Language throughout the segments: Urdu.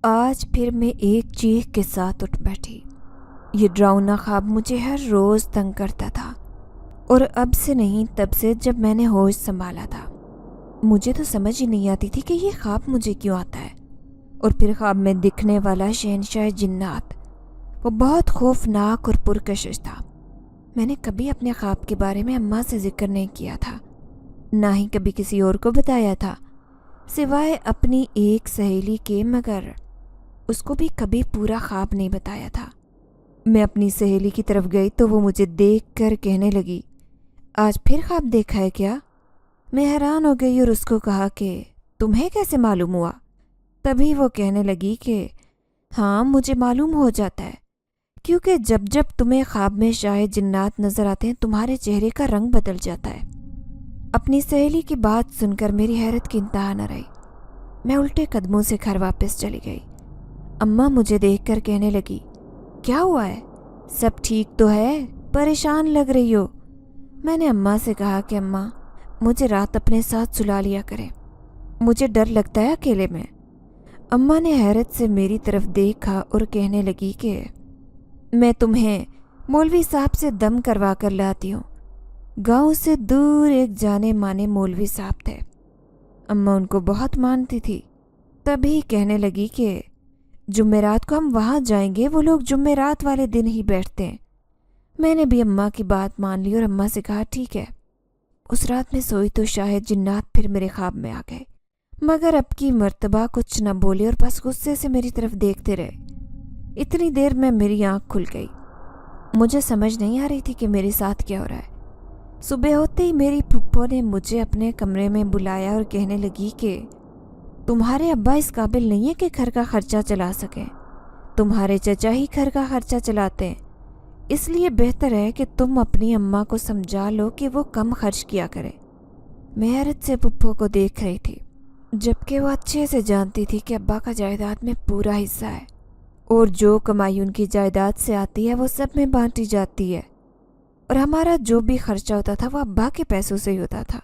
آج پھر میں ایک چیخ کے ساتھ اٹھ بیٹھی۔ یہ ڈراؤنا خواب مجھے ہر روز تنگ کرتا تھا، اور اب سے نہیں، تب سے جب میں نے ہوش سنبھالا تھا۔ مجھے تو سمجھ ہی نہیں آتی تھی کہ یہ خواب مجھے کیوں آتا ہے۔ اور پھر خواب میں دکھنے والا شہنشاہ جنات، وہ بہت خوفناک اور پرکشش تھا۔ میں نے کبھی اپنے خواب کے بارے میں اماں سے ذکر نہیں کیا تھا، نہ ہی کبھی کسی اور کو بتایا تھا، سوائے اپنی ایک سہیلی کے، مگر اس کو بھی کبھی پورا خواب نہیں بتایا تھا۔ میں اپنی سہیلی کی طرف گئی تو وہ مجھے دیکھ کر کہنے لگی، آج پھر خواب دیکھا ہے کیا؟ میں حیران ہو گئی اور اس کو کہا کہ تمہیں کیسے معلوم ہوا؟ تبھی وہ کہنے لگی کہ ہاں، مجھے معلوم ہو جاتا ہے، کیونکہ جب جب تمہیں خواب میں شاید جنات نظر آتے ہیں تمہارے چہرے کا رنگ بدل جاتا ہے۔ اپنی سہیلی کی بات سن کر میری حیرت کی انتہا نہ رہی۔ میں الٹے قدموں سے گھر واپس چلی گئی۔ اماں مجھے دیکھ کر کہنے لگی، کیا ہوا ہے؟ سب ٹھیک تو ہے؟ پریشان لگ رہی ہو۔ میں نے اماں سے کہا کہ اماں، مجھے رات اپنے ساتھ سلا لیا کریں، مجھے ڈر لگتا ہے اکیلے میں۔ اماں نے حیرت سے میری طرف دیکھا اور کہنے لگی کہ میں تمہیں مولوی صاحب سے دم کروا کر لاتی ہوں۔ گاؤں سے دور ایک جانے مانے مولوی صاحب تھے، اماں ان کو بہت مانتی تھی۔ تبھی کہنے لگی کہ جمعرات کو ہم وہاں جائیں گے، وہ لوگ جمعرات والے دن ہی بیٹھتے ہیں۔ میں نے بھی اماں کی بات مان لی اور اماں سے کہا ٹھیک ہے۔ اس رات میں سوئی تو شاید جنات پھر میرے خواب میں آ گئے، مگر اب کی مرتبہ کچھ نہ بولے اور بس غصے سے میری طرف دیکھتے رہے۔ اتنی دیر میں میری آنکھ کھل گئی۔ مجھے سمجھ نہیں آ رہی تھی کہ میرے ساتھ کیا ہو رہا ہے۔ صبح ہوتے ہی میری پھپھو نے مجھے اپنے کمرے میں بلایا اور کہنے لگی کہ تمہارے ابا اس قابل نہیں ہے کہ گھر کا خرچہ چلا سکیں، تمہارے چچا ہی گھر کا خرچہ چلاتے ہیں، اس لیے بہتر ہے کہ تم اپنی اماں کو سمجھا لو کہ وہ کم خرچ کیا کرے۔ میں حیرت سے پھپھو کو دیکھ رہی تھی، جبکہ وہ اچھے سے جانتی تھی کہ ابا کا جائیداد میں پورا حصہ ہے، اور جو کمائی ان کی جائیداد سے آتی ہے وہ سب میں بانٹی جاتی ہے، اور ہمارا جو بھی خرچہ ہوتا تھا وہ ابا کے پیسوں سے ہی ہوتا تھا۔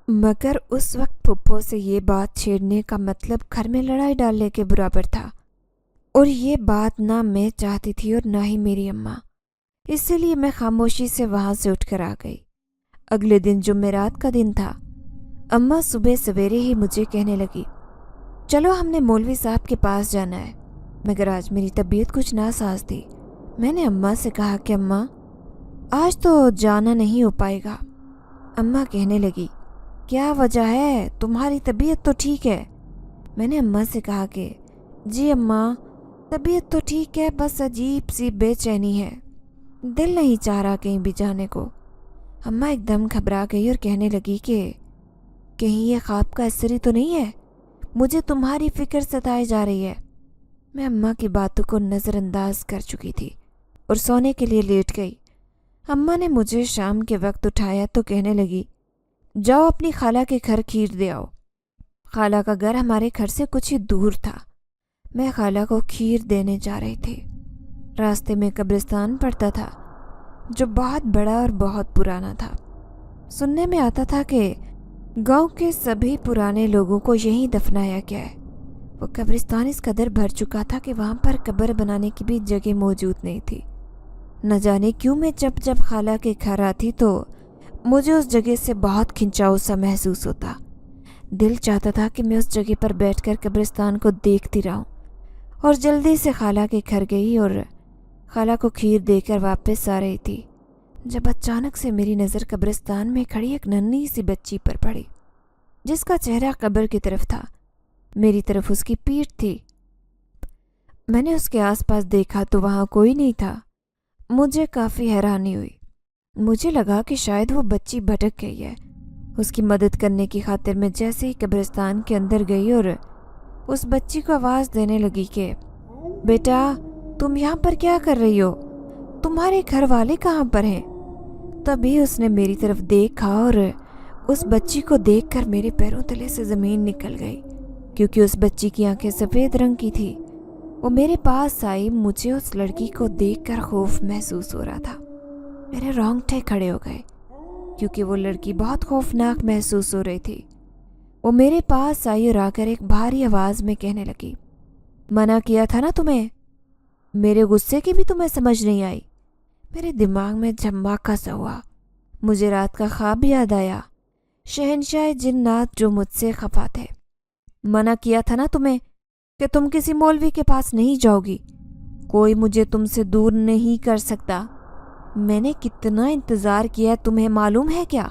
مگر اس وقت پھپھو سے یہ بات چھیڑنے کا مطلب گھر میں لڑائی ڈالنے کے برابر تھا، اور یہ بات نہ میں چاہتی تھی اور نہ ہی میری اماں، اسی لیے میں خاموشی سے وہاں سے اٹھ کر آ گئی۔ اگلے دن جمعرات کا دن تھا۔ اماں صبح سویرے ہی مجھے کہنے لگی، چلو ہم نے مولوی صاحب کے پاس جانا ہے، مگر آج میری طبیعت کچھ ناساز تھی۔ میں نے اماں سے کہا کہ اماں، آج تو جانا نہیں ہو پائے گا۔ اماں کہنے لگی، کیا وجہ ہے؟ تمہاری طبیعت تو ٹھیک ہے۔ میں نے اماں سے کہا کہ جی اماں، طبیعت تو ٹھیک ہے، بس عجیب سی بے چینی ہے، دل نہیں چاہ رہا کہیں بھی جانے کو۔ اماں ایک دم گھبرا گئی اور کہنے لگی کہ کہیں یہ خواب کا اثر ہی تو نہیں ہے، مجھے تمہاری فکر ستائی جا رہی ہے۔ میں اماں کی باتوں کو نظر انداز کر چکی تھی اور سونے کے لیے لیٹ گئی۔ اماں نے مجھے شام کے وقت اٹھایا تو کہنے لگی، جاؤ اپنی خالہ کے گھر کھیر دے آؤ۔ خالہ کا گھر ہمارے گھر سے کچھ ہی دور تھا۔ میں خالہ کو کھیر دینے جا رہی تھی۔ راستے میں قبرستان پڑتا تھا جو بہت بڑا اور بہت پرانا تھا۔ سننے میں آتا تھا کہ گاؤں کے سبھی پرانے لوگوں کو یہیں دفنایا گیا ہے۔ وہ قبرستان اس قدر بھر چکا تھا کہ وہاں پر قبر بنانے کی بھی جگہ موجود نہیں تھی۔ نہ جانے کیوں میں جب جب خالہ کے گھر آتی تو مجھے اس جگہ سے بہت کھنچاؤ سا محسوس ہوتا۔ دل چاہتا تھا کہ میں اس جگہ پر بیٹھ کر قبرستان کو دیکھتی رہوں، اور جلدی سے خالہ کے گھر گئی اور خالہ کو کھیر دے کر واپس آ رہی تھی، جب اچانک سے میری نظر قبرستان میں کھڑی ایک ننھی سی بچی پر پڑی، جس کا چہرہ قبر کی طرف تھا، میری طرف اس کی پیٹھ تھی۔ میں نے اس کے آس پاس دیکھا تو وہاں کوئی نہیں تھا۔ مجھے کافی حیرانی ہوئی۔ مجھے لگا کہ شاید وہ بچی بھٹک گئی ہے۔ اس کی مدد کرنے کی خاطر میں جیسے ہی قبرستان کے اندر گئی اور اس بچی کو آواز دینے لگی کہ بیٹا، تم یہاں پر کیا کر رہی ہو؟ تمہارے گھر والے کہاں پر ہیں؟ تبھی اس نے میری طرف دیکھا اور اس بچی کو دیکھ کر میرے پیروں تلے سے زمین نکل گئی، کیونکہ اس بچی کی آنکھیں سفید رنگ کی تھی۔ وہ میرے پاس آئی۔ مجھے اس لڑکی کو دیکھ کر خوف محسوس ہو رہا تھا۔ میرے رونگٹے کھڑے ہو گئے، کیونکہ وہ لڑکی بہت خوفناک محسوس ہو رہی تھی۔ وہ میرے پاس آئی اور آ کر ایک بھاری آواز میں کہنے لگی، منع کیا تھا نا تمہیں. میرے غصے کی بھی تمہیں سمجھ نہیں آئی. میرے دماغ میں جھماکا سا ہوا. مجھے رات کا خواب یاد آیا. شہنشاہ جنات جو مجھ سے خفا تھے. منع کیا تھا نا تمہیں کہ تم کسی مولوی کے پاس نہیں جاؤ گی. کوئی مجھے تم سے دور نہیں کر سکتا. میں نے کتنا انتظار کیا تمہیں معلوم ہے کیا؟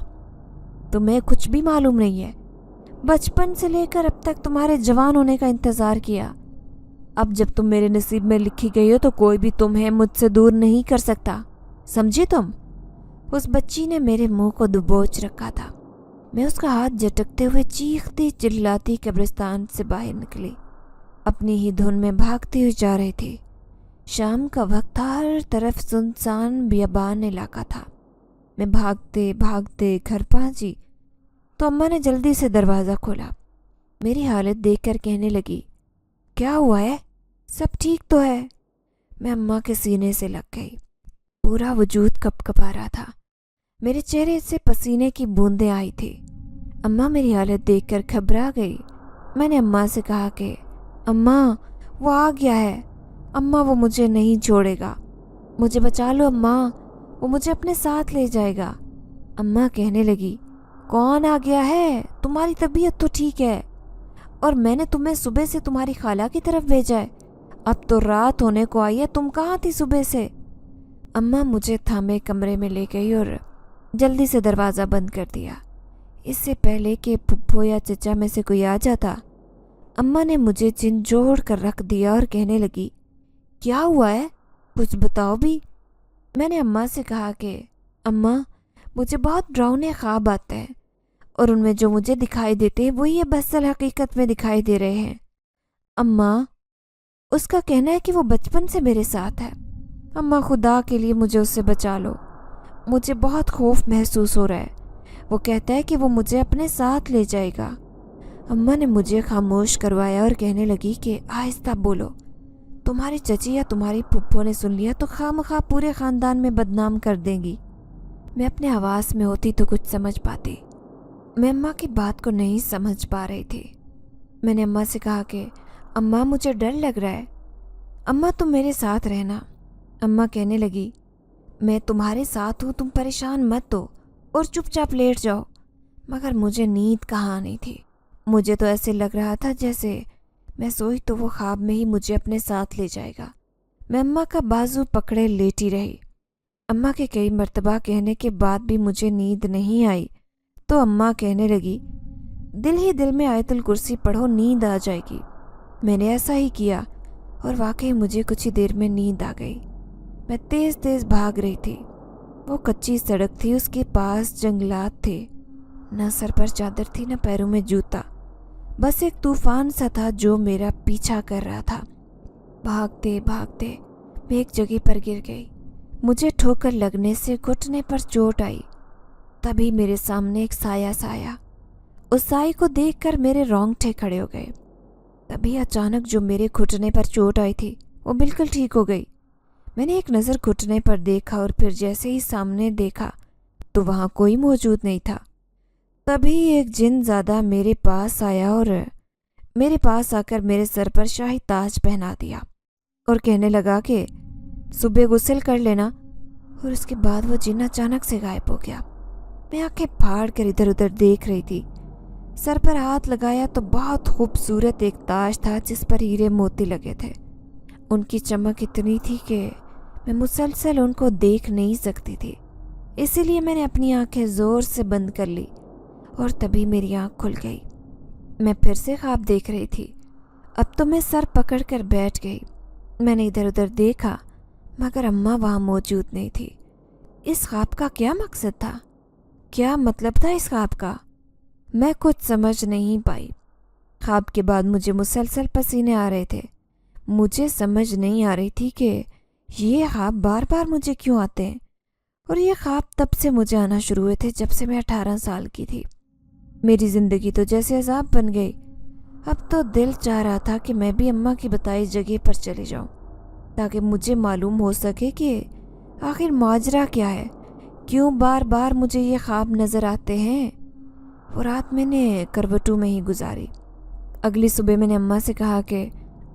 تمہیں کچھ بھی معلوم نہیں ہے. بچپن سے لے کر اب تک تمہارے جوان ہونے کا انتظار کیا. اب جب تم میرے نصیب میں لکھی گئی ہو تو کوئی بھی تمہیں مجھ سے دور نہیں کر سکتا. سمجھی تم؟ اس بچی نے میرے منہ کو دبوچ رکھا تھا. میں اس کا ہاتھ جھٹکتے ہوئے چیختی چلاتی قبرستان سے باہر نکلی. اپنی ہی دھن میں بھاگتی ہوئی جا رہی تھی. شام کا وقت تھا. ہر طرف سنسان بیابان علاقہ تھا. میں بھاگتے بھاگتے گھر پہنچی تو اماں نے جلدی سے دروازہ کھولا. میری حالت دیکھ کر کہنے لگی, کیا ہوا ہے؟ سب ٹھیک تو ہے؟ میں اماں کے سینے سے لگ گئی. پورا وجود کپ کپا رہا تھا. میرے چہرے سے پسینے کی بوندیں آئی تھی. اماں میری حالت دیکھ کر گھبرا گئی. میں نے اماں سے کہا کہ اماں وہ آ گیا ہے. اماں وہ مجھے نہیں چھوڑے گا. مجھے بچا لو اماں, وہ مجھے اپنے ساتھ لے جائے گا. اماں کہنے لگی, کون آ گیا ہے؟ تمہاری طبیعت تو ٹھیک ہے اور میں نے تمہیں صبح سے تمہاری خالہ کی طرف بھیجا ہے. اب تو رات ہونے کو آئی ہے, تم کہاں تھی صبح سے؟ اماں مجھے تھامے کمرے میں لے گئی اور جلدی سے دروازہ بند کر دیا. اس سے پہلے کہ پھپھو یا چچا میں سے کوئی آ جاتا, اماں نے مجھے جھنجھوڑ کر رکھ دیا اور کہنے لگی, کیا ہوا ہے؟ کچھ بتاؤ بھی. میں نے اماں سے کہا کہ اماں مجھے بہت ڈراؤنے خواب آتے ہیں اور ان میں جو مجھے دکھائی دیتے ہیں وہی اب اصل حقیقت میں دکھائی دے رہے ہیں. اماں اس کا کہنا ہے کہ وہ بچپن سے میرے ساتھ ہے. اماں خدا کے لیے مجھے اس سے بچا لو. مجھے بہت خوف محسوس ہو رہا ہے. وہ کہتا ہے کہ وہ مجھے اپنے ساتھ لے جائے گا. اماں نے مجھے خاموش کروایا اور کہنے لگی کہ آہستہ بولو. تمہاری چچی یا تمہاری پھپھو نے سن لیا تو خواہ پورے خاندان میں بدنام کر دیں گی. میں اپنے حواس میں ہوتی تو کچھ سمجھ پاتی. میں اماں کی بات کو نہیں سمجھ پا رہی تھی. میں نے اماں سے کہا کہ اماں مجھے ڈر لگ رہا ہے. اماں تم میرے ساتھ رہنا. اماں کہنے لگی, میں تمہارے ساتھ ہوں, تم پریشان مت ہو اور چپ چاپ لیٹ جاؤ. مگر مجھے نیند کہاں آنی تھی. مجھے تو ایسے لگ رہا تھا جیسے میں سوئی تو وہ خواب میں ہی مجھے اپنے ساتھ لے جائے گا. میں اماں کا بازو پکڑے لیٹی رہی. اماں کے کئی مرتبہ کہنے کے بعد بھی مجھے نیند نہیں آئی تو اماں کہنے لگی, دل ہی دل میں آیت الکرسی پڑھو, نیند آ جائے گی. میں نے ایسا ہی کیا اور واقعی مجھے کچھ ہی دیر میں نیند آ گئی. میں تیز تیز بھاگ رہی تھی. وہ کچی سڑک تھی, اس کے پاس جنگلات تھے. نہ سر پر چادر تھی نہ پیروں میں جوتا. بس ایک طوفان سا تھا جو میرا پیچھا کر رہا تھا. بھاگتے بھاگتے میں ایک جگہ پر گر گئی. مجھے ٹھوکر لگنے سے گھٹنے پر چوٹ آئی. تبھی میرے سامنے ایک سایہ آیا. اس سائے کو دیکھ کر میرے رونگٹے کھڑے ہو گئے. تبھی اچانک جو میرے گھٹنے پر چوٹ آئی تھی وہ بالکل ٹھیک ہو گئی. میں نے ایک نظر گھٹنے پر دیکھا اور پھر جیسے ہی سامنے دیکھا تو وہاں کوئی موجود نہیں تھا. تبھی ایک جن زیادہ میرے پاس آیا اور میرے پاس آ کر میرے سر پر شاہی تاج پہنا دیا اور کہنے لگا کہ صبح غسل کر لینا. اور اس کے بعد وہ جن اچانک سے غائب ہو گیا. میں آنکھیں پھاڑ کر ادھر ادھر دیکھ رہی تھی. سر پر ہاتھ لگایا تو بہت خوبصورت ایک تاج تھا جس پر ہیرے موتی لگے تھے. ان کی چمک اتنی تھی کہ میں مسلسل ان کو دیکھ نہیں سکتی تھی. اسی لیے میں نے اپنی آنکھیں زور سے بند کر لی اور تبھی میری آنکھ کھل گئی. میں پھر سے خواب دیکھ رہی تھی. اب تو میں سر پکڑ کر بیٹھ گئی. میں نے ادھر ادھر دیکھا مگر اماں وہاں موجود نہیں تھی. اس خواب کا کیا مقصد تھا؟ کیا مطلب تھا اس خواب کا؟ میں کچھ سمجھ نہیں پائی. خواب کے بعد مجھے مسلسل پسینے آ رہے تھے. مجھے سمجھ نہیں آ رہی تھی کہ یہ خواب بار بار مجھے کیوں آتے ہیں. اور یہ خواب تب سے مجھے آنا شروع ہوئے تھے جب سے میں 18 سال کی تھی. میری زندگی تو جیسے عذاب بن گئی. اب تو دل چاہ رہا تھا کہ میں بھی اماں کی بتائی جگہ پر چلی جاؤں تاکہ مجھے معلوم ہو سکے کہ آخر ماجرا کیا ہے, کیوں بار بار مجھے یہ خواب نظر آتے ہیں. وہ رات میں نے کروٹوں میں ہی گزاری. اگلی صبح میں نے اماں سے کہا کہ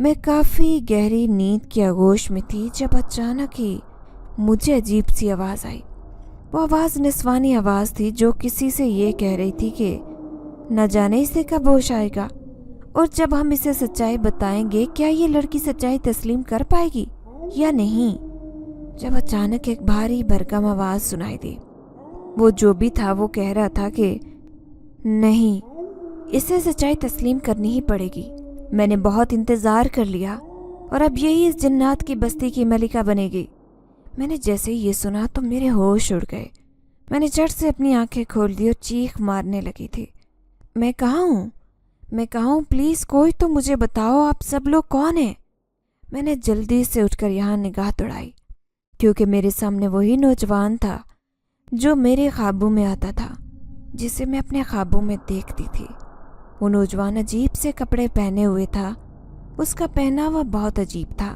میں کافی گہری نیند کی آغوش میں تھی جب اچانک ہی مجھے عجیب سی آواز آئی۔ وہ آواز نسوانی آواز تھی جو کسی سے یہ کہہ رہی تھی کہ نہ جانے اسے کب ہوش آئے گا، اور جب ہم اسے سچائی بتائیں گے کیا یہ لڑکی سچائی تسلیم کر پائے گی یا نہیں۔ جب اچانک ایک بھاری بھرکم آواز سنائی دی۔ وہ جو بھی تھا وہ کہہ رہا تھا کہ نہیں، اسے سچائی تسلیم کرنی ہی پڑے گی۔ میں نے بہت انتظار کر لیا اور اب یہی اس جنات کی بستی کی ملکہ بنے گی۔ میں نے جیسے ہی یہ سنا تو میرے ہوش اڑ گئے۔ میں نے جھٹ سے اپنی آنکھیں کھول دی اور چیخ مارنے لگی تھی۔ میں کہاں ہوں؟ میں کہاں ہوں؟ پلیز کوئی تو مجھے بتاؤ، آپ سب لوگ کون ہیں؟ میں نے جلدی سے اٹھ کر یہاں نگاہ دوڑائی، کیونکہ میرے سامنے وہی نوجوان تھا جو میرے خوابوں میں آتا تھا، جسے میں اپنے خوابوں میں دیکھتی تھی۔ وہ نوجوان عجیب سے کپڑے پہنے ہوئے تھا۔ اس کا پہناوا بہت عجیب تھا،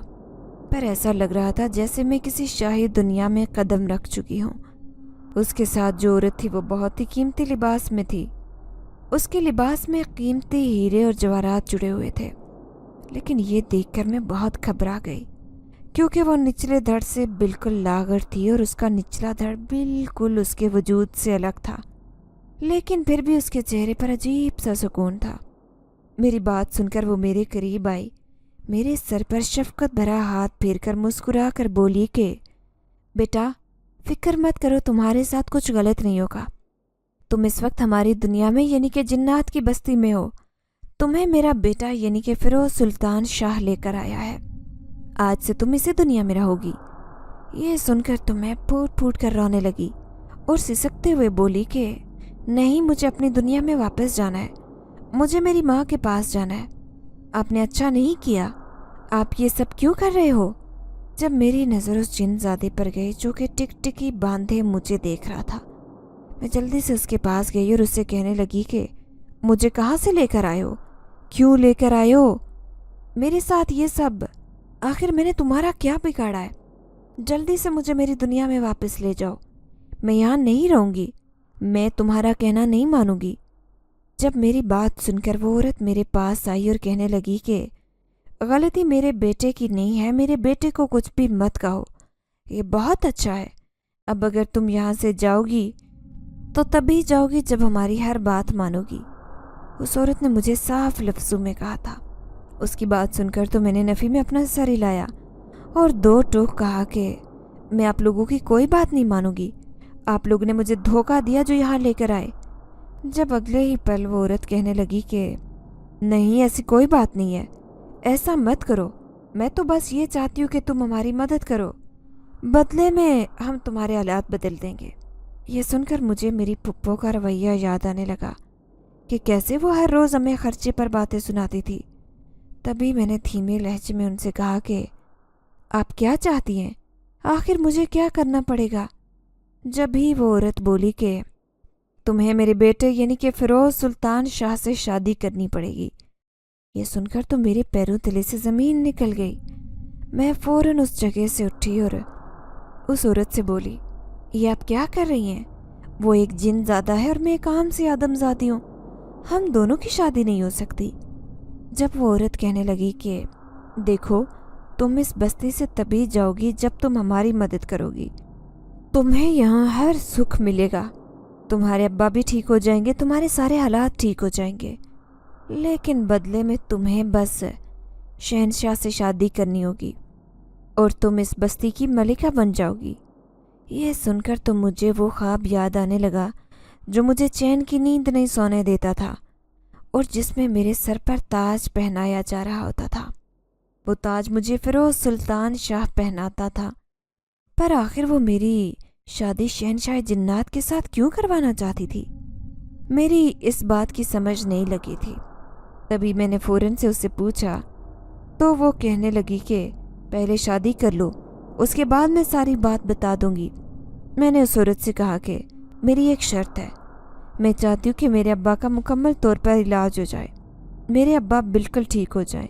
پر ایسا لگ رہا تھا جیسے میں کسی شاہی دنیا میں قدم رکھ چکی ہوں۔ اس کے ساتھ جو عورت تھی وہ بہت ہی قیمتی لباس میں تھی۔ اس کے لباس میں قیمتی ہیرے اور جواہرات جڑے ہوئے تھے، لیکن یہ دیکھ کر میں بہت گھبرا گئی، کیونکہ وہ نچلے دھڑ سے بالکل لاغر تھی اور اس کا نچلا دھڑ بالکل اس کے وجود سے الگ تھا، لیکن پھر بھی اس کے چہرے پر عجیب سا سکون تھا۔ میری بات سن کر وہ میرے قریب آئی، میرے سر پر شفقت بھرا ہاتھ پھیر کر مسکرا کر بولی کہ بیٹا فکر مت کرو، تمہارے ساتھ کچھ غلط نہیں ہوگا۔ تم اس وقت ہماری دنیا میں یعنی کہ جنات کی بستی میں ہو۔ تمہیں میرا بیٹا یعنی کہ فیروز سلطان شاہ لے کر آیا ہے۔ آج سے تم اسی دنیا میں رہو گی۔ یہ سن کر تو میں پھوٹ پھوٹ کر رونے لگی اور سسکتے ہوئے بولی کہ نہیں، مجھے اپنی دنیا میں واپس جانا ہے، مجھے میری ماں کے پاس جانا ہے۔ آپ نے اچھا نہیں کیا، آپ یہ سب کیوں کر رہے ہو؟ جب میری نظر اس جن زادے پر گئی جو کہ ٹک ٹکی باندھے مجھے دیکھ رہا تھا، میں جلدی سے اس کے پاس گئی اور اسے کہنے لگی کہ مجھے کہاں سے لے کر آئے ہو؟ کیوں لے کر آئے ہو میرے ساتھ یہ سب؟ آخر میں نے تمہارا کیا بگاڑا ہے؟ جلدی سے مجھے میری دنیا میں واپس لے جاؤ، میں یہاں نہیں رہوں گی، میں تمہارا کہنا نہیں مانوں گی۔ جب میری بات سن کر وہ عورت میرے پاس آئی اور کہنے لگی کہ غلطی میرے بیٹے کی نہیں ہے، میرے بیٹے کو کچھ بھی مت کہو، یہ بہت اچھا ہے۔ اب اگر تم یہاں سے جاؤ گی تو تبھی جاؤ گی جب ہماری ہر بات مانو گی، اس عورت نے مجھے صاف لفظوں میں کہا تھا۔ اس کی بات سن کر تو میں نے نفی میں اپنا سر ہلایا اور دو ٹوک کہا کہ میں آپ لوگوں کی کوئی بات نہیں مانوں گی، آپ لوگوں نے مجھے دھوکہ دیا جو یہاں لے کر آئے۔ جب اگلے ہی پل وہ عورت کہنے لگی کہ نہیں، ایسی کوئی بات نہیں ہے، ایسا مت کرو، میں تو بس یہ چاہتی ہوں کہ تم ہماری مدد کرو، بدلے میں ہم تمہارے حالات بدل دیں گے۔ یہ سن کر مجھے میری پھپھو کا رویہ یاد آنے لگا کہ کیسے وہ ہر روز ہمیں خرچے پر باتیں سناتی تھی۔ تبھی میں نے دھیمے لہجے میں ان سے کہا کہ آپ کیا چاہتی ہیں؟ آخر مجھے کیا کرنا پڑے گا؟ جب ہی وہ عورت بولی کہ تمہیں میرے بیٹے یعنی کہ فیروز سلطان شاہ سے شادی کرنی پڑے گی۔ یہ سن کر تو میرے پیروں تلے سے زمین نکل گئی۔ میں فوراً اس جگہ سے اٹھی اور اس عورت سے بولی یہ آپ کیا کر رہی ہیں؟ وہ ایک جن زادہ ہے اور میں ایک عام سی آدم زادی ہوں، ہم دونوں کی شادی نہیں ہو سکتی۔ جب وہ عورت کہنے لگی کہ دیکھو، تم اس بستی سے تبھی جاؤ گی جب تم ہماری مدد کرو گی، تمہیں یہاں ہر سکھ ملے گا، تمہارے ابا بھی ٹھیک ہو جائیں گے، تمہارے سارے حالات ٹھیک ہو جائیں گے، لیکن بدلے میں تمہیں بس شہنشاہ سے شادی کرنی ہوگی اور تم اس بستی کی ملکہ بن جاؤ گی۔ یہ سن کر تو مجھے وہ خواب یاد آنے لگا جو مجھے چین کی نیند نہیں سونے دیتا تھا اور جس میں میرے سر پر تاج پہنایا جا رہا ہوتا تھا۔ وہ تاج مجھے فیروز سلطان شاہ پہناتا تھا، پر آخر وہ میری شادی شہنشاہ جنات کے ساتھ کیوں کروانا چاہتی تھی؟ میری اس بات کی سمجھ نہیں لگی تھی۔ تبھی میں نے فوراً سے اس سے پوچھا تو وہ کہنے لگی کہ پہلے شادی کر لو، اس کے بعد میں ساری بات بتا دوں گی۔ میں نے اس عورت سے کہا کہ میری ایک شرط ہے، میں چاہتی ہوں کہ میرے ابا کا مکمل طور پر علاج ہو جائے، میرے ابا بالکل ٹھیک ہو جائیں۔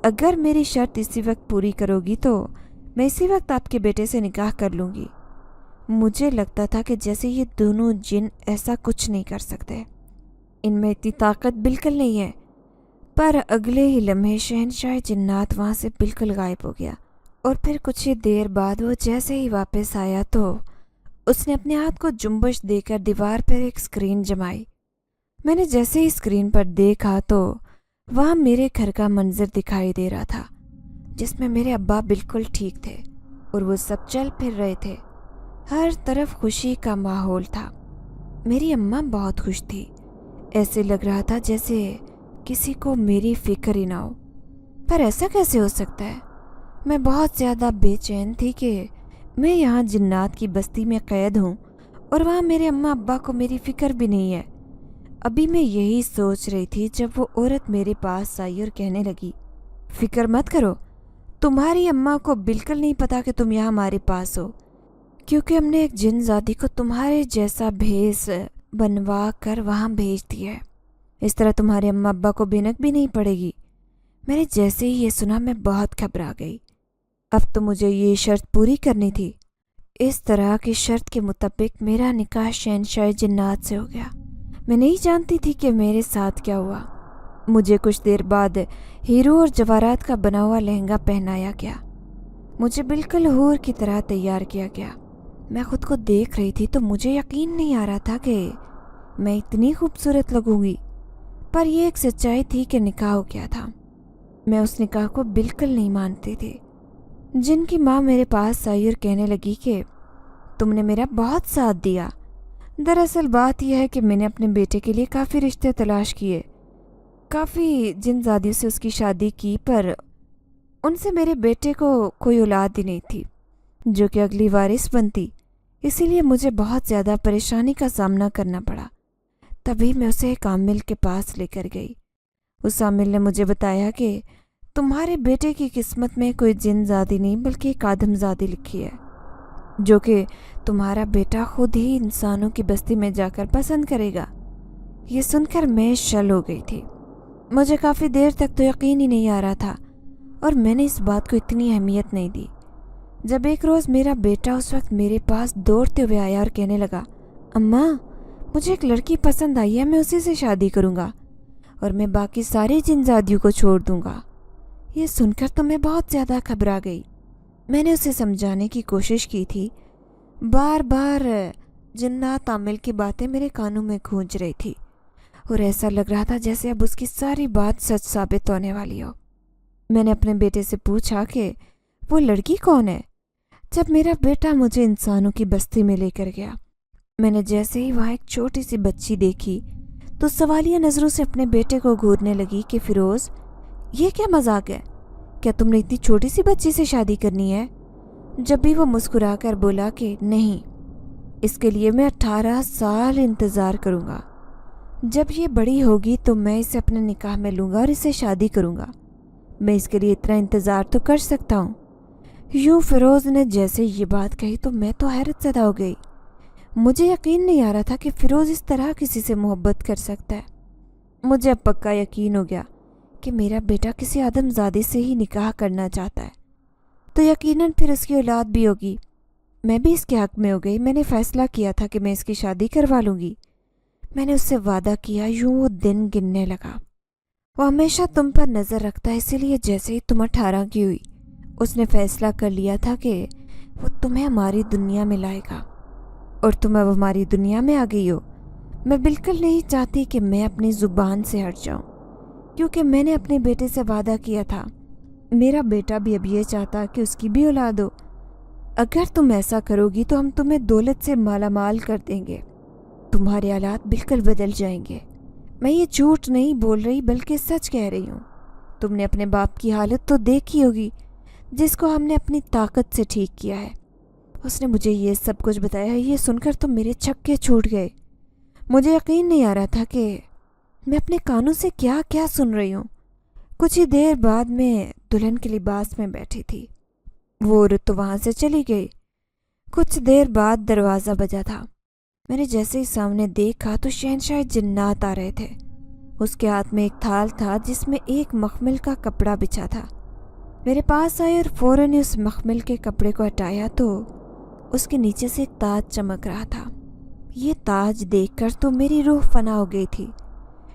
اگر میری شرط اسی وقت پوری کرو گی تو میں اسی وقت آپ کے بیٹے سے نکاح کر لوں گی۔ مجھے لگتا تھا کہ جیسے یہ دونوں جن ایسا کچھ نہیں کر سکتے، ان میں اتنی طاقت بالکل نہیں ہے، پر اگلے ہی لمحے شہنشاہ جنات وہاں سے بالکل غائب ہو گیا، اور پھر کچھ ہی دیر بعد وہ جیسے ہی واپس آیا تو اس نے اپنے ہاتھ کو جنبش دے کر دیوار پر ایک اسکرین جمائی۔ میں نے جیسے ہی اسکرین پر دیکھا تو وہاں میرے گھر کا منظر دکھائی دے رہا تھا، جس میں میرے ابا بالکل ٹھیک تھے اور وہ سب چل پھر رہے تھے۔ ہر طرف خوشی کا ماحول تھا۔ میری اماں بہت خوش تھی، ایسے لگ رہا تھا جیسے کسی کو میری فکر ہی نہ ہو۔ پر ایسا کیسے ہو سکتا ہے؟ میں بہت زیادہ بے چین تھی کہ میں یہاں جنات کی بستی میں قید ہوں اور وہاں میرے اماں ابا کو میری فکر بھی نہیں ہے۔ ابھی میں یہی سوچ رہی تھی جب وہ عورت میرے پاس آئی اور کہنے لگی، فکر مت کرو، تمہاری اماں کو بالکل نہیں پتا کہ تم یہاں ہمارے پاس ہو، کیونکہ ہم نے ایک جن زادی کو تمہارے جیسا بھیس بنوا کر وہاں بھیج دیا ہے۔ اس طرح تمہارے اماں ابا کو بھنک بھی نہیں پڑے گی۔ میں نے جیسے ہی یہ سنا میں بہت گھبرا گئی۔ اب تو مجھے یہ شرط پوری کرنی تھی۔ اس طرح کی شرط کے مطابق میرا نکاح شہنشاہ جنات سے ہو گیا۔ میں نہیں جانتی تھی کہ میرے ساتھ کیا ہوا۔ مجھے کچھ دیر بعد ہیرو اور جواہرات کا بنا ہوا لہنگا پہنایا گیا۔ مجھے بالکل حور کی طرح تیار کیا گیا۔ میں خود کو دیکھ رہی تھی تو مجھے یقین نہیں آ رہا تھا کہ میں اتنی خوبصورت لگوں گی، پر یہ ایک سچائی تھی کہ نکاح ہو گیا تھا۔ میں اس نکاح کو بالکل نہیں مانتی تھی۔ جن کی ماں میرے پاس آئی اور کہنے لگی کہ تم نے میرا بہت ساتھ دیا۔ دراصل بات یہ ہے کہ میں نے اپنے بیٹے کے لیے کافی رشتے تلاش کیے، کافی جن زادیوں سے اس کی شادی کی، پر ان سے میرے بیٹے کو کوئی اولاد ہی نہیں تھی جو کہ اگلی وارث بنتی۔ اسی لیے مجھے بہت زیادہ پریشانی کا سامنا کرنا پڑا۔ تبھی میں اسے ایک عامل کے پاس لے کر گئی۔ اس عامل نے مجھے بتایا کہ تمہارے بیٹے کی قسمت میں کوئی جن زادی نہیں بلکہ ایک آدم زادی لکھی ہے، جو کہ تمہارا بیٹا خود ہی انسانوں کی بستی میں جا کر پسند کرے گا۔ یہ سن کر میں شل ہو گئی تھی۔ مجھے کافی دیر تک تو یقین ہی نہیں آ رہا تھا اور میں نے اس بات کو اتنی اہمیت نہیں دی۔ جب ایک روز میرا بیٹا اس وقت میرے پاس دوڑتے ہوئے آیا اور کہنے لگا، اماں مجھے ایک لڑکی پسند آئی ہے، میں اسی سے شادی کروں گا اور میں باقی ساری جن زادیوں کو چھوڑ دوں گا۔ یہ سن کر تو میں بہت زیادہ گھبرا گئی۔ میں نے اسے سمجھانے کی کوشش کی تھی، بار بار جنات عامل کی باتیں میرے کانوں میں گونج رہی تھی اور ایسا لگ رہا تھا جیسے اب اس کی ساری بات سچ ثابت ہونے والی ہو۔ میں نے اپنے بیٹے سے پوچھا کہ وہ لڑکی کون ہے۔ جب میرا بیٹا مجھے انسانوں کی بستی میں لے کر گیا، میں نے جیسے ہی وہاں ایک چھوٹی سی بچی دیکھی تو سوالیہ نظروں سے اپنے بیٹے کو گھورنے لگی کہ فیروز، یہ کیا مذاق ہے؟ کیا تم نے اتنی چھوٹی سی بچی سے شادی کرنی ہے؟ جب بھی وہ مسکرا کر بولا کہ نہیں، اس کے لیے میں 18 سال انتظار کروں گا۔ جب یہ بڑی ہوگی تو میں اسے اپنے نکاح میں لوں گا اور اسے شادی کروں گا۔ میں اس کے لیے اتنا انتظار تو کر سکتا ہوں۔ یوں فیروز نے جیسے یہ بات کہی تو میں تو حیرت زدہ ہو گئی۔ مجھے یقین نہیں آ رہا تھا کہ فیروز اس طرح کسی سے محبت کر سکتا ہے۔ مجھے اب پکا یقین ہو گیا کہ میرا بیٹا کسی آدم زادی سے ہی نکاح کرنا چاہتا ہے، تو یقیناً پھر اس کی اولاد بھی ہوگی۔ میں بھی اس کے حق میں ہو گئی۔ میں نے فیصلہ کیا تھا کہ میں اس کی شادی کروا لوں گی۔ میں نے اس سے وعدہ کیا۔ یوں وہ دن گننے لگا۔ وہ ہمیشہ تم پر نظر رکھتا ہے، اسی لیے جیسے ہی تم 18 کی ہوئی اس نے فیصلہ کر لیا تھا کہ وہ تمہیں ہماری دنیا میں لائے گا، اور تم اب ہماری دنیا میں آ گئی ہو۔ میں بالکل نہیں چاہتی کہ میں اپنی زبان سے ہٹ جاؤں، کیونکہ میں نے اپنے بیٹے سے وعدہ کیا تھا۔ میرا بیٹا بھی اب یہ چاہتا کہ اس کی بھی اولاد ہو۔ اگر تم ایسا کرو گی تو ہم تمہیں دولت سے مالا مال کر دیں گے، تمہارے حالات بالکل بدل جائیں گے۔ میں یہ جھوٹ نہیں بول رہی بلکہ سچ کہہ رہی ہوں۔ تم نے اپنے باپ کی حالت تو دیکھی ہوگی، جس کو ہم نے اپنی طاقت سے ٹھیک کیا ہے۔ اس نے مجھے یہ سب کچھ بتایا۔ یہ سن کر تو میرے چھکے چھوٹ گئے۔ مجھے یقین نہیں آ رہا تھا کہ میں اپنے کانوں سے کیا کیا سن رہی ہوں۔ کچھ ہی دیر بعد میں دلہن کے لباس میں بیٹھی تھی۔ وہ عورت تو وہاں سے چلی گئی۔ کچھ دیر بعد دروازہ بجا تھا۔ میں نے جیسے ہی سامنے دیکھا تو شہنشاہ جنات آ رہے تھے۔ اس کے ہاتھ میں ایک تھال تھا جس میں ایک مخمل کا کپڑا بچھا تھا۔ میرے پاس آئے اور فوراً اس مخمل کے کپڑے کو ہٹایا تو اس کے نیچے سے ایک تاج چمک رہا تھا۔ یہ تاج دیکھ کر تو میری روح فنا ہو گئی تھی۔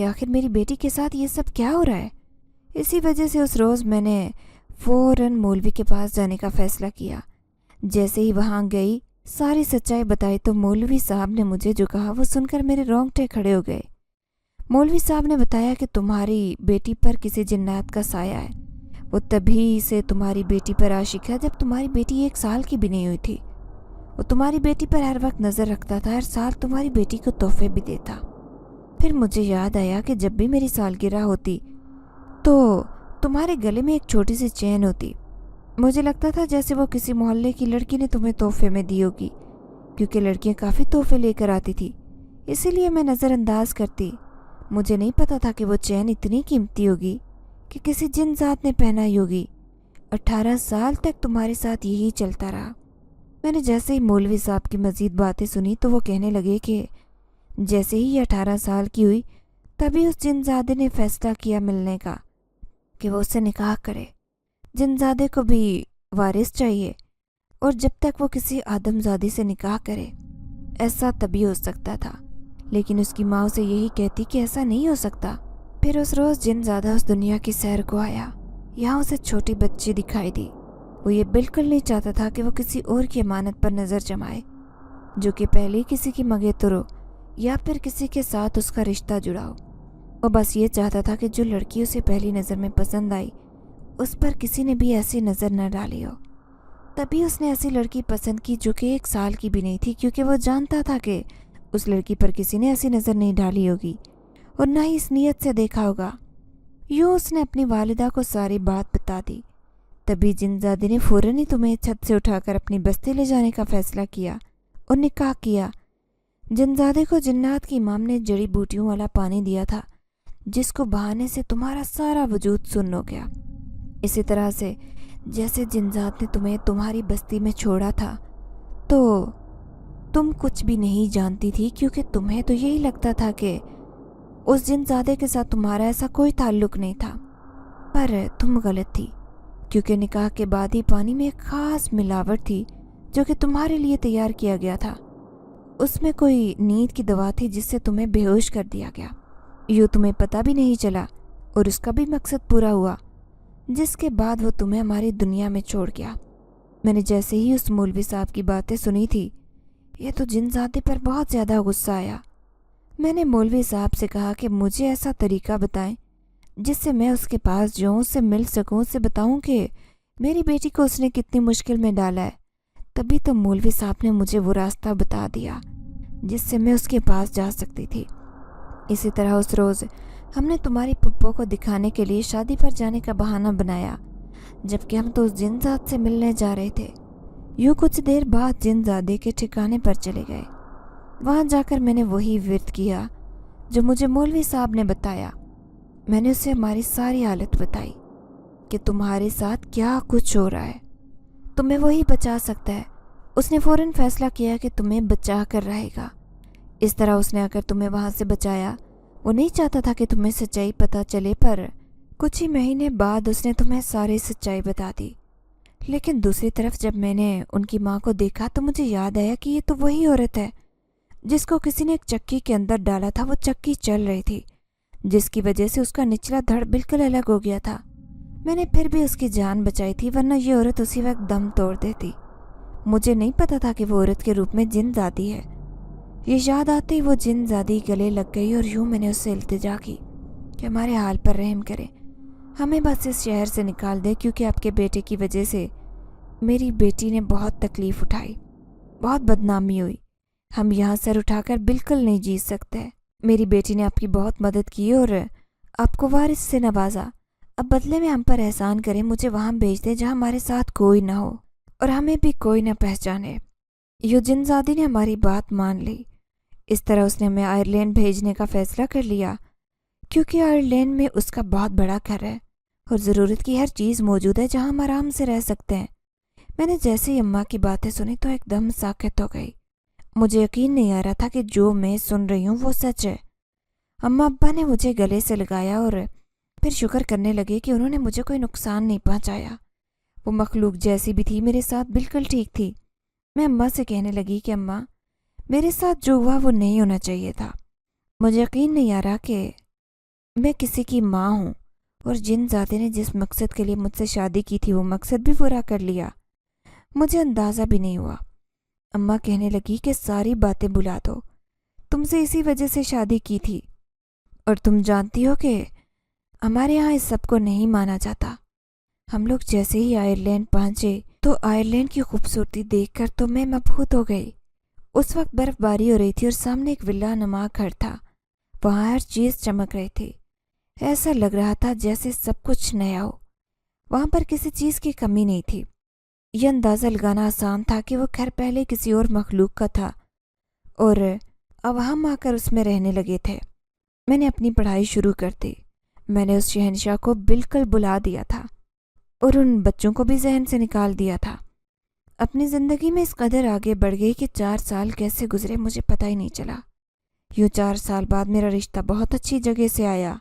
کہ آخر میری بیٹی کے ساتھ یہ سب کیا ہو رہا ہے۔ اسی وجہ سے اس روز میں نے فوراً مولوی کے پاس جانے کا فیصلہ کیا۔ جیسے ہی وہاں گئی، ساری سچائی بتائی تو مولوی صاحب نے مجھے جو کہا وہ سن کر میرے رونگٹے کھڑے ہو گئے۔ مولوی صاحب نے بتایا کہ تمہاری بیٹی پر کسی جنات کا سایہ ہے۔ وہ تبھی سے تمہاری بیٹی پر عاشق ہے جب تمہاری بیٹی 1 سال کی بھی نہیں ہوئی تھی۔ وہ تمہاری بیٹی پر ہر وقت نظر رکھتا تھا، ہر سال تمہاری بیٹی کو تحفے بھی دیتا۔ پھر مجھے یاد آیا کہ جب بھی میری سالگرہ ہوتی تو تمہارے گلے میں ایک چھوٹی سی چین ہوتی۔ مجھے لگتا تھا جیسے وہ کسی محلے کی لڑکی نے تمہیں تحفے میں دی ہوگی، کیونکہ لڑکیاں کافی تحفے لے کر آتی تھی، اسی لیے میں نظر انداز کرتی۔ مجھے نہیں پتا تھا کہ وہ چین اتنی قیمتی ہوگی کہ کسی جن ذات نے پہنائی ہوگی۔ 18 سال تک تمہارے ساتھ یہی چلتا رہا۔ میں نے جیسے ہی مولوی صاحب کی مزید باتیں سنی تو وہ کہنے لگے کہ جیسے ہی یہ 18 سال کی ہوئی تبھی اس جن زادے نے فیصلہ کیا ملنے کا کہ وہ اس سے نکاح کرے۔ جن زادے کو بھی وارث چاہیے، اور جب تک وہ کسی آدم زادی سے نکاح کرے ایسا تبھی ہو سکتا تھا، لیکن اس کی ماں اسے یہی کہتی کہ ایسا نہیں ہو سکتا۔ پھر اس روز جن زادہ اس دنیا کی سیر کو آیا۔ یہاں اسے چھوٹی بچی دکھائی دی۔ وہ یہ بالکل نہیں چاہتا تھا کہ وہ کسی اور کی امانت پر نظر جمائے، جو کہ پہلے کسی کی منگیتر ہو یا پھر کسی کے ساتھ اس کا رشتہ جڑا ہو۔ وہ بس یہ چاہتا تھا کہ جو لڑکی اسے پہلی نظر میں پسند آئی اس پر کسی نے بھی ایسی نظر نہ ڈالی ہو۔ تبھی اس نے ایسی لڑکی پسند کی جو کہ 1 سال کی بھی نہیں تھی، کیونکہ وہ جانتا تھا کہ اس لڑکی پر کسی نے ایسی نظر نہیں ڈالی ہوگی اور نہ ہی اس نیت سے دیکھا ہوگا۔ یوں اس نے اپنی والدہ کو ساری بات بتا دی۔ تبھی جن زادے نے فوراً ہی تمہیں چھت سے اٹھا کر اپنی بستی لے جانے کا فیصلہ کیا اور نکاح کیا۔ جن زادے کو جنات کی امام نے جڑی بوٹیوں والا پانی دیا تھا، جس کو بہانے سے تمہارا سارا وجود سن ہو گیا۔ اسی طرح سے جیسے جنات نے تمہیں تمہاری بستی میں چھوڑا تھا تو تم کچھ بھی نہیں جانتی تھی، کیونکہ تمہیں تو یہی لگتا تھا کہ اس جن زادے کے ساتھ تمہارا ایسا کوئی تعلق نہیں تھا، پر تم غلط تھی، کیونکہ نکاح کے بعد ہی پانی میں ایک خاص ملاوٹ تھی جو کہ تمہارے لیے تیار کیا گیا تھا۔ اس میں کوئی نیند کی دوا تھی جس سے تمہیں بے ہوش کر دیا گیا۔ یوں تمہیں پتہ بھی نہیں چلا اور اس کا بھی مقصد پورا ہوا، جس کے بعد وہ تمہیں ہماری دنیا میں چھوڑ گیا۔ میں نے جیسے ہی اس مولوی صاحب کی باتیں سنی تھی، یہ تو جن زادے پر بہت زیادہ غصہ آیا۔ میں نے مولوی صاحب سے کہا کہ مجھے ایسا طریقہ بتائیں جس سے میں اس کے پاس جاؤں، اس سے مل سکوں، اس سے بتاؤں کہ میری بیٹی کو اس نے کتنی مشکل میں ڈالا ہے۔ تبھی تو مولوی صاحب نے مجھے وہ راستہ بتا دیا جس سے میں اس کے پاس جا سکتی تھی۔ اسی طرح اس روز ہم نے تمہاری پھپھو کو دکھانے کے لیے شادی پر جانے کا بہانہ بنایا، جبکہ ہم تو اس جن زاد سے ملنے جا رہے تھے۔ یوں کچھ دیر بعد جن زادے کے ٹھکانے پر چلے گئے۔ وہاں جا کر میں نے وہی ورد کیا جو مجھے مولوی صاحب نے بتایا۔ میں نے اسے ہماری ساری حالت بتائی کہ تمہارے ساتھ کیا کچھ ہو رہا ہے، تمہیں وہی بچا سکتا ہے۔ اس نے فوراً فیصلہ کیا کہ تمہیں بچا کر رہے گا۔ اس طرح اس نے آ کر تمہیں وہاں سے بچایا۔ وہ نہیں چاہتا تھا کہ تمہیں سچائی پتہ چلے، پر کچھ ہی مہینے بعد اس نے تمہیں ساری سچائی بتا دی۔ لیکن دوسری طرف جب میں نے ان کی ماں کو دیکھا تو مجھے یاد آیا کہ یہ تو وہی عورت ہے جس کو کسی نے ایک چکی کے اندر ڈالا تھا۔ وہ چکی چل رہی تھی، جس کی وجہ سے اس کا نچلا دھڑ بالکل الگ ہو گیا تھا۔ میں نے پھر بھی اس کی جان بچائی تھی، ورنہ یہ عورت اسی وقت دم توڑ دیتی۔ مجھے نہیں پتا تھا کہ وہ عورت کے روپ میں جن زادی ہے۔ یہ یاد آتے ہی وہ جن زادی گلے لگ گئی اور یوں میں نے اس سے التجا کی کہ ہمارے حال پر رحم کرے، ہمیں بس اس شہر سے نکال دے، کیونکہ آپ کے بیٹے کی وجہ سے میری بیٹی نے بہت تکلیف اٹھائی، بہت بدنامی ہوئی۔ ہم یہاں سر اٹھا کر بالکل نہیں جی سکتے۔ میری بیٹی نے آپ کی بہت مدد کی اور آپ کو وارث سے نوازا۔ اب بدلے میں ہم پر احسان کریں، مجھے وہاں بھیج دے جہاں ہمارے ساتھ کوئی نہ ہو اور ہمیں بھی کوئی نہ پہچانے۔ یوں جن زادی نے ہماری بات مان لی۔ اس طرح اس نے ہمیں آئرلینڈ بھیجنے کا فیصلہ کر لیا، کیونکہ آئرلینڈ میں اس کا بہت بڑا گھر ہے اور ضرورت کی ہر چیز موجود ہے جہاں ہم آرام سے رہ سکتے ہیں۔ میں نے جیسے ہی اماں کی باتیں سنی تو ایک دم ساکت ہو گئی۔ مجھے یقین نہیں آ رہا تھا کہ جو میں سن رہی ہوں وہ سچ ہے۔ اماں ابا نے مجھے گلے سے لگایا اور پھر شکر کرنے لگے کہ انہوں نے مجھے کوئی نقصان نہیں پہنچایا۔ وہ مخلوق جیسی بھی تھی میرے ساتھ بالکل ٹھیک تھی۔ میں اماں سے کہنے لگی کہ اماں، میرے ساتھ جو ہوا وہ نہیں ہونا چاہیے تھا۔ مجھے یقین نہیں آ رہا کہ میں کسی کی ماں ہوں اور جن ذاتے نے جس مقصد کے لیے مجھ سے شادی کی تھی وہ مقصد بھی پورا کر لیا۔ مجھے اندازہ بھی نہیں ہوا۔ اماں کہنے لگی کہ ساری باتیں بھلا دو، تم سے اسی وجہ سے شادی کی تھی، اور تم جانتی ہو کہ ہمارے ہاں اس سب کو نہیں مانا جاتا۔ ہم لوگ جیسے ہی آئرلینڈ پہنچے تو آئرلینڈ کی خوبصورتی دیکھ کر تو میں مبہوت ہو گئی۔ اس وقت برف باری ہو رہی تھی اور سامنے ایک ولا نما گھر تھا، وہاں ہر چیز چمک رہی تھی، ایسا لگ رہا تھا جیسے سب کچھ نیا ہو، وہاں پر کسی چیز کی کمی نہیں تھی۔ یہ اندازہ لگانا آسان تھا کہ وہ گھر پہلے کسی اور مخلوق کا تھا اور اب ہم آ کر اس میں رہنے لگے تھے۔ میں نے اپنی پڑھائی شروع کر دی، میں نے اس شہنشاہ کو بالکل بھلا دیا تھا اور ان بچوں کو بھی ذہن سے نکال دیا تھا۔ اپنی زندگی میں اس قدر آگے بڑھ گئی کہ 4 سال کیسے گزرے مجھے پتہ ہی نہیں چلا۔ یوں 4 سال بعد میرا رشتہ بہت اچھی جگہ سے آیا،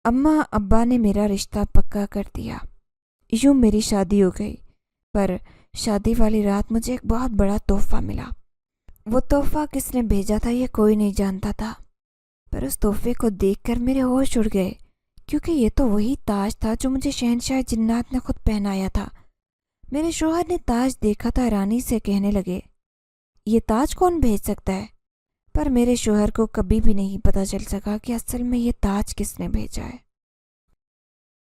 اماں ابا نے میرا رشتہ پکا کر دیا، یوں میری شادی ہو گئی۔ پر شادی والی رات مجھے ایک بہت بڑا تحفہ ملا۔ وہ تحفہ کس نے بھیجا تھا یہ کوئی نہیں جانتا تھا، پر اس تحفے کو دیکھ کر میرے ہوش اڑ گئے، کیونکہ یہ تو وہی تاج تھا جو مجھے شہنشاہ جنات نے خود پہنایا تھا۔ میرے شوہر نے تاج دیکھا تو حیرانی سے کہنے لگے، یہ تاج کون بھیج سکتا ہے؟ پر میرے شوہر کو کبھی بھی نہیں پتہ چل سکا کہ اصل میں یہ تاج کس نے بھیجا ہے۔